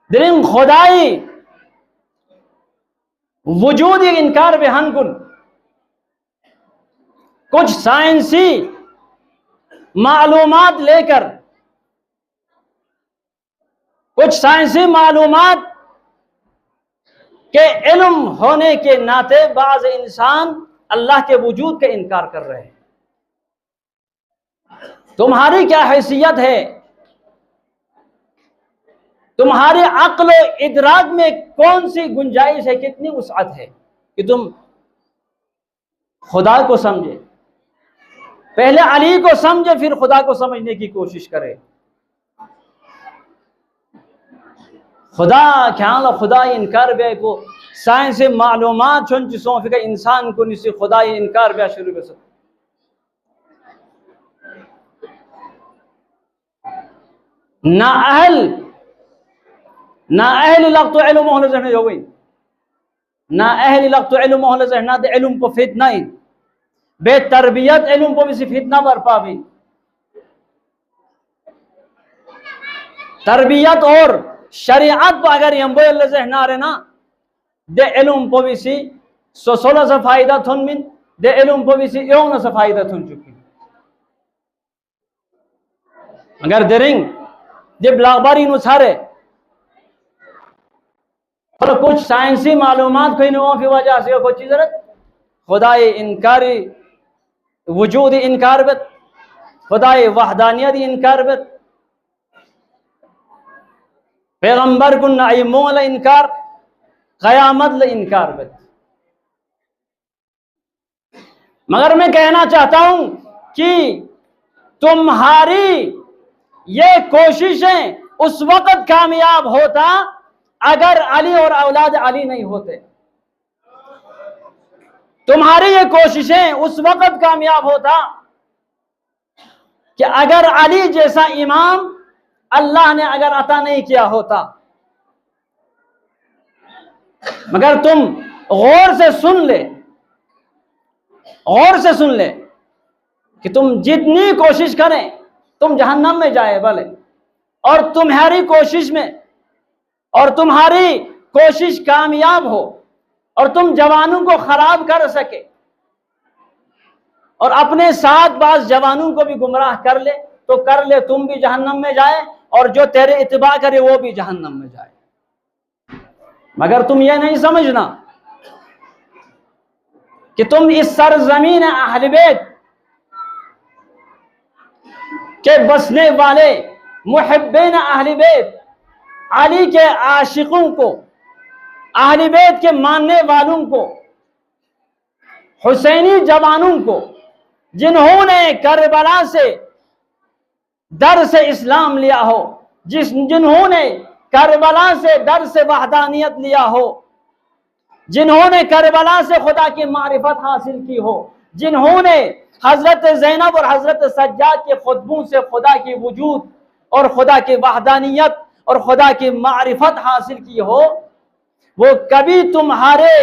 درنگ خدائی وجودی انکار بیان کن کچھ سائنسی معلومات لے کر، کچھ سائنسی معلومات کے علم ہونے کے ناطے بعض انسان اللہ کے وجود کا انکار کر رہے ہیں۔ تمہاری کیا حیثیت ہے؟ تمہاری عقل و ادراک میں کون سی گنجائش ہے، کتنی وسعت ہے کہ تم خدا کو سمجھے؟ پہلے علی کو سمجھے پھر خدا کو سمجھنے کی کوشش کرے۔ خدا خیال خدا انکار بے کو سائنس معلومات چون چیزوں فکر انسان کو نسی خدا انکار بے شروع بے سکتا نا اہل لغت علم اہل ذہن ہوئی، نا اہل لغت علم اہل ذہن دے علم کو فتنہ ہی بے تربیت علم کو بھی سی فتنہ برپا بھی۔ تربیت اور شریعت کو اگر یم بو اللہ ذہن آرے نا دے علم کو بھی سی سولہ سے فائدہ تھن من دے علم کو بھی سی یون سے فائدہ تھن چکی۔ اگر درنگ دے بلاغباری نسارے اور کچھ سائنسی معلومات کوئی نووں کی وجہ سے کوئی چیز رہت خدای انکاری وجود انکار بت، خدای وحدانیت انکار بت، پیغمبر کن نعیمون انکار، قیامت انکار بت۔ مگر میں کہنا چاہتا ہوں کہ تمہاری یہ کوششیں اس وقت کامیاب ہوتا اگر علی اور اولاد علی نہیں ہوتے۔ تمہاری یہ کوششیں اس وقت کامیاب ہوتا کہ اگر علی جیسا امام اللہ نے اگر عطا نہیں کیا ہوتا۔ مگر تم غور سے سن لے، غور سے سن لے کہ تم جتنی کوشش کریں تم جہنم میں جائے بھلے، اور تمہاری کوشش میں اور تمہاری کوشش کامیاب ہو اور تم جوانوں کو خراب کر سکے اور اپنے ساتھ بعض جوانوں کو بھی گمراہ کر لے تو کر لے، تم بھی جہنم میں جائے اور جو تیرے اتباع کرے وہ بھی جہنم میں جائے۔ مگر تم یہ نہیں سمجھنا کہ تم اس سرزمین اہل بیت کے بسنے والے محبین اہل بیت، علی کے عاشقوں کو، اہل بیت کے ماننے والوں کو، حسینی جوانوں کو، جنہوں نے کربلا سے درس اسلام لیا ہو، جنہوں نے کربلا سے درس وحدانیت لیا ہو، جنہوں نے کربلا سے خدا کی معرفت حاصل کی ہو، جنہوں نے حضرت زینب اور حضرت سجاد کے خطبوں سے خدا کی وجود اور خدا کی وحدانیت اور خدا کی معرفت حاصل کی ہو، وہ کبھی تمہارے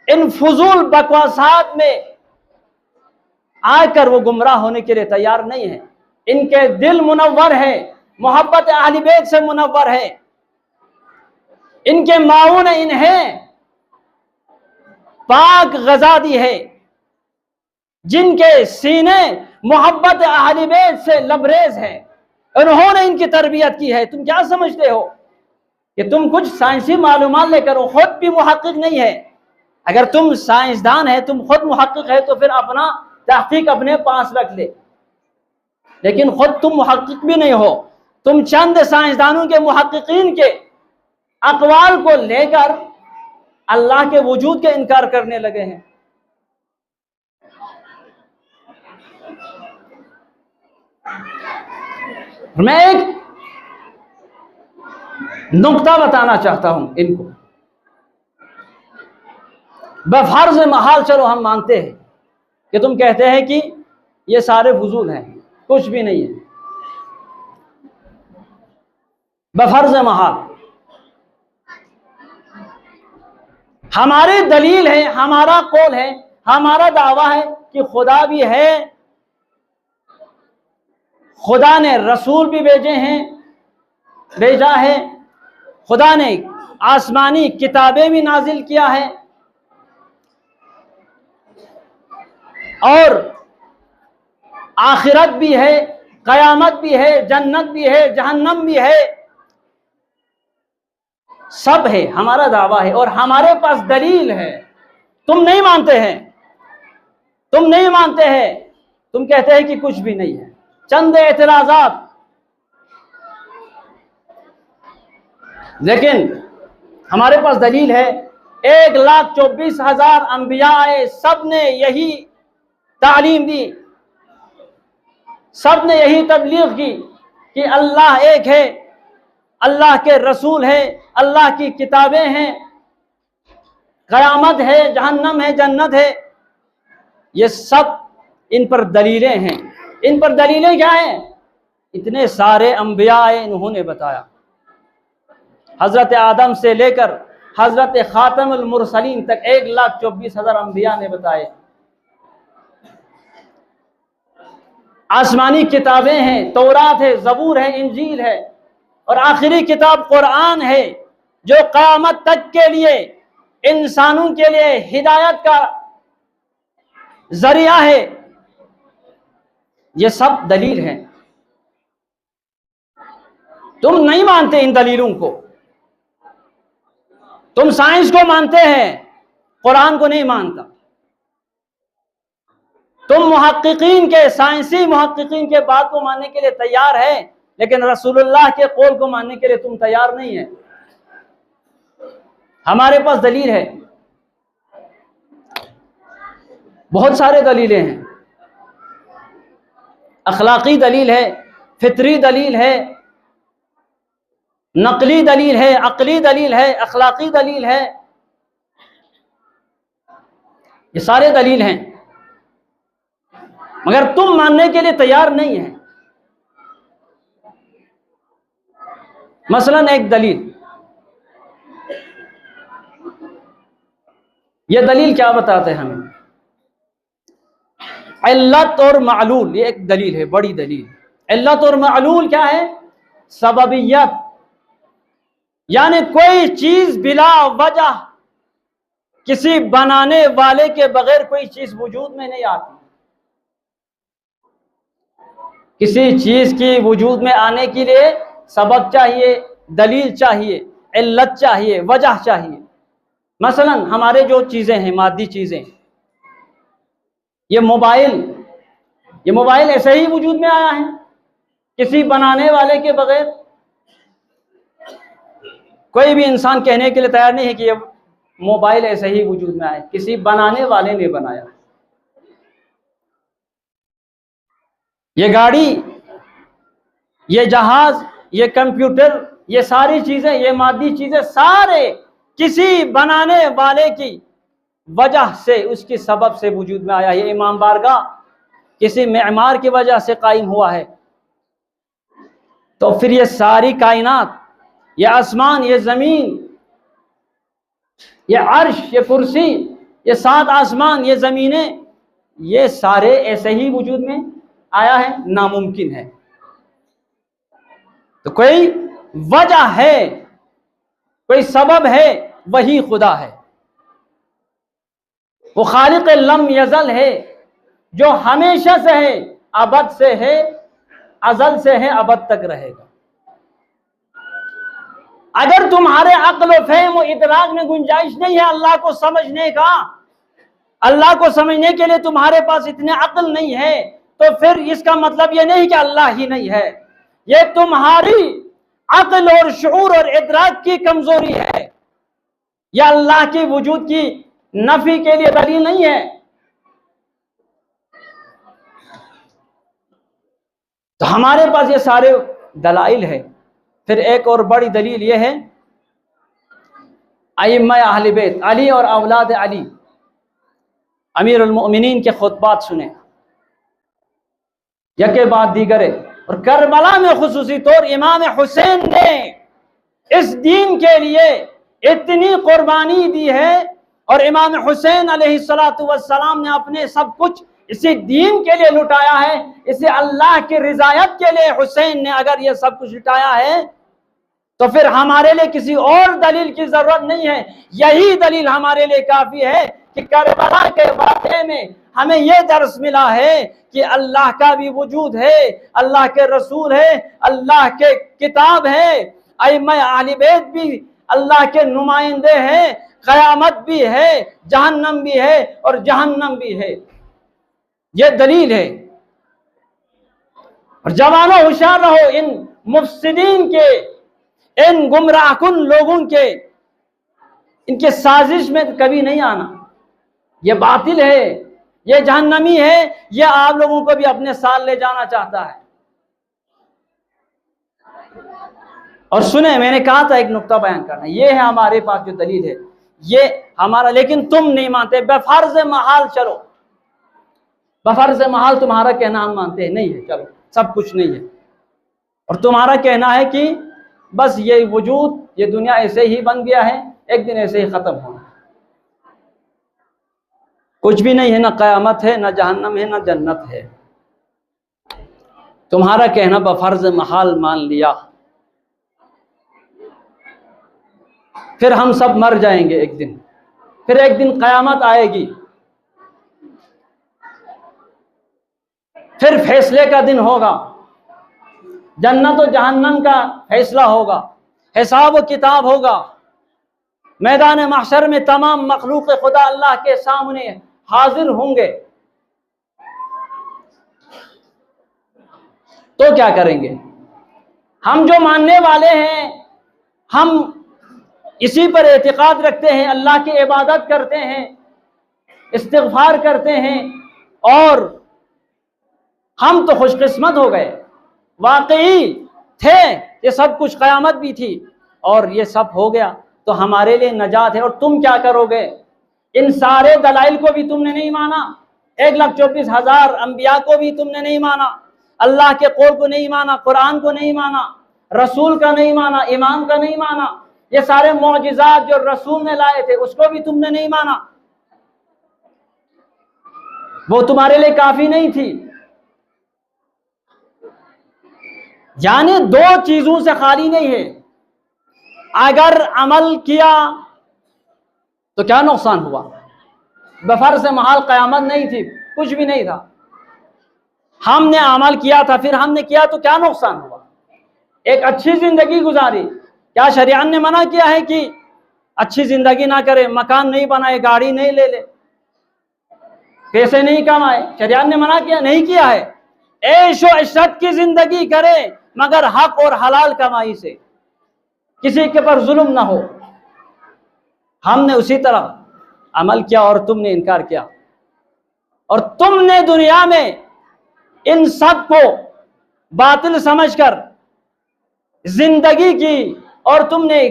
ان فضول بکواسات میں آ کر وہ گمراہ ہونے کے لیے تیار نہیں ہے۔ ان کے دل منور ہے، محبت اہل بیت سے منور ہے، ان کے ماؤں نے انہیں پاک غذا دی ہے، جن کے سینے محبت اہل بیت سے لبریز ہے، انہوں نے ان کی تربیت کی ہے۔ تم کیا سمجھتے ہو کہ تم کچھ سائنسی معلومات لے کر خود بھی محقق نہیں ہے؟ اگر تم سائنسدان ہے، تم خود محقق ہے تو پھر اپنا تحقیق اپنے پاس رکھ لے، لیکن خود تم محقق بھی نہیں ہو۔ تم چند سائنسدانوں کے محققین کے اقوال کو لے کر اللہ کے وجود کے انکار کرنے لگے ہیں۔ میں ایک نقطہ بتانا چاہتا ہوں ان کو، بفرض محال چلو ہم مانتے ہیں کہ تم کہتے ہیں کہ یہ سارے فضول ہیں، کچھ بھی نہیں ہے، بفرض محال ہماری دلیل ہے، ہمارا قول ہے، ہمارا دعویٰ ہے کہ خدا بھی ہے، خدا نے رسول بھی بھیجا ہے، خدا نے آسمانی کتابیں بھی نازل کیا ہے اور آخرت بھی ہے، قیامت بھی ہے، جنت بھی ہے، جہنم بھی ہے، سب ہے، ہمارا دعویٰ ہے اور ہمارے پاس دلیل ہے۔ تم نہیں مانتے ہیں، تم نہیں مانتے ہیں، تم کہتے ہیں کہ کچھ بھی نہیں ہے، چند اعتراضات، لیکن ہمارے پاس دلیل ہے۔ 1,24,000 انبیاء آئے، سب نے یہی تعلیم دی، سب نے یہی تبلیغ کی کہ اللہ ایک ہے، اللہ کے رسول ہیں، اللہ کی کتابیں ہیں، قیامت ہے، جہنم ہے، جنت ہے، یہ سب ان پر دلیلیں ہیں۔ ان پر دلیلیں کیا ہیں؟ اتنے سارے انبیاء آئے، انہوں نے بتایا، حضرت آدم سے لے کر حضرت خاتم المرسلین تک 1,24,000 انبیاء نے بتائے۔ آسمانی کتابیں ہیں، تورات ہے، زبور ہے، انجیل ہے، اور آخری کتاب قرآن ہے جو قیامت تک کے لیے انسانوں کے لیے ہدایت کا ذریعہ ہے۔ یہ سب دلیل ہیں، تم نہیں مانتے ان دلیلوں کو، تم سائنس کو مانتے ہیں، قرآن کو نہیں مانتا۔ تم محققین کے، سائنسی محققین کے بات کو ماننے کے لیے تیار ہے، لیکن رسول اللہ کے قول کو ماننے کے لیے تم تیار نہیں ہے۔ ہمارے پاس دلیل ہے، بہت سارے دلیلیں ہیں، اخلاقی دلیل ہے، فطری دلیل ہے، نقلی دلیل ہے، عقلی دلیل ہے، اخلاقی دلیل ہے، یہ سارے دلیل ہیں، مگر تم ماننے کے لیے تیار نہیں ہیں۔ مثلا ایک دلیل، یہ دلیل کیا بتاتے ہیں ہمیں؟ علت اور معلول، یہ ایک دلیل ہے، بڑی دلیل۔ علت اور معلول کیا ہے؟ سببیت، یعنی کوئی چیز بلا وجہ کسی بنانے والے کے بغیر کوئی چیز وجود میں نہیں آتی۔ کسی چیز کی وجود میں آنے کے لیے سبب چاہیے، دلیل چاہیے، علت چاہیے، وجہ چاہیے۔ مثلا ہمارے جو چیزیں ہیں، مادی چیزیں، یہ موبائل ایسے ہی وجود میں آیا ہے کسی بنانے والے کے بغیر؟ کوئی بھی انسان کہنے کے لیے تیار نہیں ہے کہ یہ موبائل ایسے ہی وجود میں آئے، کسی بنانے والے نے بنایا۔ یہ گاڑی، یہ جہاز، یہ کمپیوٹر، یہ ساری چیزیں، یہ مادی چیزیں، سارے کسی بنانے والے کی وجہ سے، اس کی سبب سے وجود میں آیا۔ یہ امام بارگاہ کسی معمار کی وجہ سے قائم ہوا ہے، تو پھر یہ ساری کائنات، یہ آسمان، یہ زمین، یہ عرش، یہ کرسی، یہ 7 آسمان، یہ زمینیں، یہ سارے ایسے ہی وجود میں آیا ہے؟ ناممکن ہے۔ تو کوئی وجہ ہے، کوئی سبب ہے، وہی خدا ہے۔ وہ خالق لم یزل ہے، جو ہمیشہ سے ہے، ابد سے ہے، ازل سے ہے، ابد تک رہے گا۔ اگر تمہارے عقل و فہم و ادراک میں گنجائش نہیں ہے اللہ کو سمجھنے کا، اللہ کو سمجھنے کے لیے تمہارے پاس اتنے عقل نہیں ہے، تو پھر اس کا مطلب یہ نہیں کہ اللہ ہی نہیں ہے، یہ تمہاری عقل اور شعور اور ادراک کی کمزوری ہے، یہ اللہ کی وجود کی نفی کے لیے دلیل نہیں ہے۔ تو ہمارے پاس یہ سارے دلائل ہے۔ پھر ایک اور بڑی دلیل یہ ہے، ائمہ اہل بیت، علی اور اولاد علی، امیر المؤمنین کے خطبات سنیں یکے بعد دیگرے، اور کربلا میں خصوصی طور امام حسین نے اس دین کے لیے اتنی قربانی دی ہے، اور امام حسین علیہ السلام نے اپنے سب کچھ اسی دین کے لیے لٹایا ہے، اسے اللہ کی رضایت کے لیے حسین نے اگر یہ سب کچھ لٹایا ہے تو پھر ہمارے لیے کسی اور دلیل کی ضرورت نہیں ہے، یہی دلیل ہمارے لیے کافی ہے کہ کربلا کے واقعے میں ہمیں یہ درس ملا ہے کہ اللہ کا بھی وجود ہے، اللہ کے رسول ہے، اللہ کے کتاب ہے، ائمہ اہل بیت بھی اللہ کے نمائندے ہیں، قیامت بھی ہے، جہنم بھی ہے اور جہنم بھی ہے، یہ دلیل ہے۔ اور جوانوں ہوشیار رہو، ان مفسدین کے، ان گمراہ کن لوگوں کے، ان کے سازش میں کبھی نہیں آنا۔ یہ باطل ہے، یہ جہنمی ہے، یہ آپ لوگوں کو بھی اپنے ساتھ لے جانا چاہتا ہے۔ اور سنیں، میں نے کہا تھا ایک نقطہ بیان کرنا، یہ ہے ہمارے پاس جو دلیل ہے، یہ ہمارا، لیکن تم نہیں مانتے، بفرض محال چلو، بفرض محال تمہارا کہنا ہم مانتے ہیں، نہیں ہے، چلو سب کچھ نہیں ہے، اور تمہارا کہنا ہے کہ بس یہ وجود، یہ دنیا ایسے ہی بن گیا ہے، ایک دن ایسے ہی ختم ہونا، کچھ بھی نہیں ہے، نہ قیامت ہے، نہ جہنم ہے، نہ جنت ہے۔ تمہارا کہنا بفرض محال مان لیا، پھر ہم سب مر جائیں گے ایک دن، پھر ایک دن قیامت آئے گی، پھر فیصلے کا دن ہوگا، جنت و جہنم کا فیصلہ ہوگا، حساب و کتاب ہوگا، میدان محشر میں تمام مخلوق خدا اللہ کے سامنے حاضر ہوں گے، تو کیا کریں گے؟ ہم جو ماننے والے ہیں، ہم اسی پر اعتقاد رکھتے ہیں، اللہ کی عبادت کرتے ہیں، استغفار کرتے ہیں، اور ہم تو خوش قسمت ہو گئے، واقعی تھے، یہ سب کچھ قیامت بھی تھی اور یہ سب ہو گیا تو ہمارے لیے نجات ہے۔ اور تم کیا کرو گے؟ ان سارے دلائل کو بھی تم نے نہیں مانا، 1,24,000 انبیاء کو بھی تم نے نہیں مانا، اللہ کے قول کو نہیں مانا، قرآن کو نہیں مانا، رسول کا نہیں مانا، امام کا نہیں مانا، یہ سارے معجزات جو رسول نے لائے تھے اس کو بھی تم نے نہیں مانا، وہ تمہارے لیے کافی نہیں تھی۔ یعنی دو چیزوں سے خالی نہیں ہے، اگر عمل کیا تو کیا نقصان ہوا؟ بفرض محال قیامت نہیں تھی، کچھ بھی نہیں تھا، ہم نے عمل کیا تھا، پھر ہم نے کیا تو کیا نقصان ہوا؟ ایک اچھی زندگی گزاری، کیا شریعت نے منع کیا ہے کہ اچھی زندگی نہ کرے، مکان نہیں بنائے، گاڑی نہیں لے لے، پیسے نہیں کمائے؟ شریعت نے منع کیا؟ نہیں کیا ہے، عیش و عشرت کی زندگی کرے مگر حق اور حلال کمائی سے، کسی کے پر ظلم نہ ہو۔ ہم نے اسی طرح عمل کیا اور تم نے انکار کیا، اور تم نے دنیا میں ان سب کو باطل سمجھ کر زندگی کی، اور تم نے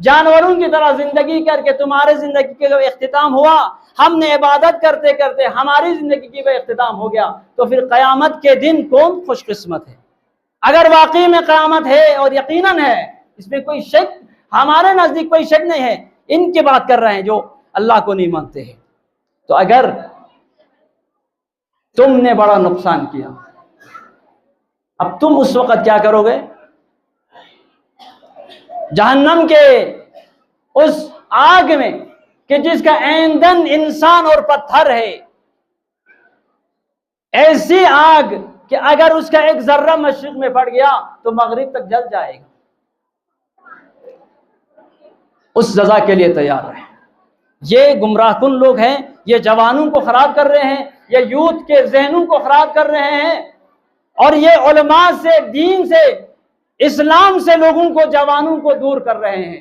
جانوروں کی طرح زندگی کر کے تمہارے زندگی کا جب اختتام ہوا، ہم نے عبادت کرتے کرتے ہماری زندگی کی بھی اختتام ہو گیا، تو پھر قیامت کے دن کون خوش قسمت ہے؟ اگر واقعی میں قیامت ہے اور یقیناً ہے، اس میں کوئی شک، ہمارے نزدیک کوئی شک نہیں ہے، ان کی بات کر رہے ہیں جو اللہ کو نہیں مانتے ہیں، تو اگر تم نے بڑا نقصان کیا، اب تم اس وقت کیا کرو گے؟ جہنم کے اس آگ میں کہ جس کا ایندھن انسان اور پتھر ہے، ایسی آگ کہ اگر اس کا ایک ذرہ مشرق میں پڑ گیا تو مغرب تک جل جائے گا، اس سزا کے لیے تیار رہیں۔ یہ گمراہ کن لوگ ہیں، یہ جوانوں کو خراب کر رہے ہیں، یہ یوتھ کے ذہنوں کو خراب کر رہے ہیں، اور یہ علماء سے، دین سے، اسلام سے لوگوں کو، جوانوں کو دور کر رہے ہیں۔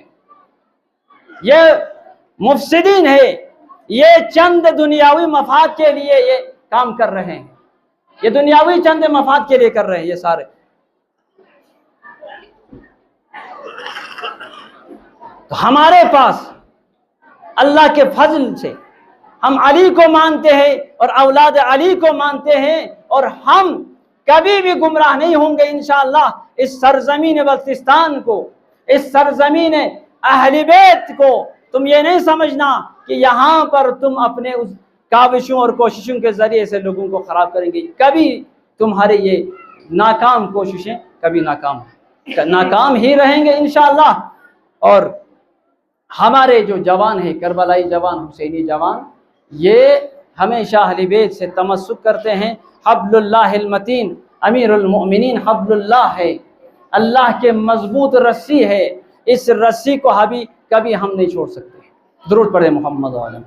یہ مفسدین ہے، یہ چند دنیاوی مفاد کے لیے یہ کام کر رہے ہیں، یہ دنیاوی چند مفاد کے لیے کر رہے ہیں یہ سارے۔ تو ہمارے پاس اللہ کے فضل سے ہم علی کو مانتے ہیں اور اولاد علی کو مانتے ہیں، اور ہم کبھی بھی گمراہ نہیں ہوں گے انشاءاللہ۔ اس سرزمین بلتستان کو، اس سرزمین اہل بیت کو تم یہ نہیں سمجھنا کہ یہاں پر تم اپنے اس کاوشوں اور کوششوں کے ذریعے سے لوگوں کو خراب کریں گے، کبھی تمہارے یہ ناکام کوششیں کبھی ناکام ہیں۔ ناکام ہی رہیں گے انشاءاللہ۔ اور ہمارے جو جوان ہیں، کربلائی جوان، حسینی جوان، یہ ہمیشہ اہل بیت سے تمسک کرتے ہیں۔ حبل اللہ المتین، امیر المؤمنین حبل اللہ ہے، اللہ کے مضبوط رسی ہے، اس رسی کو کبھی ہم نہیں چھوڑ سکتے۔ درود پڑھے محمد علیہ۔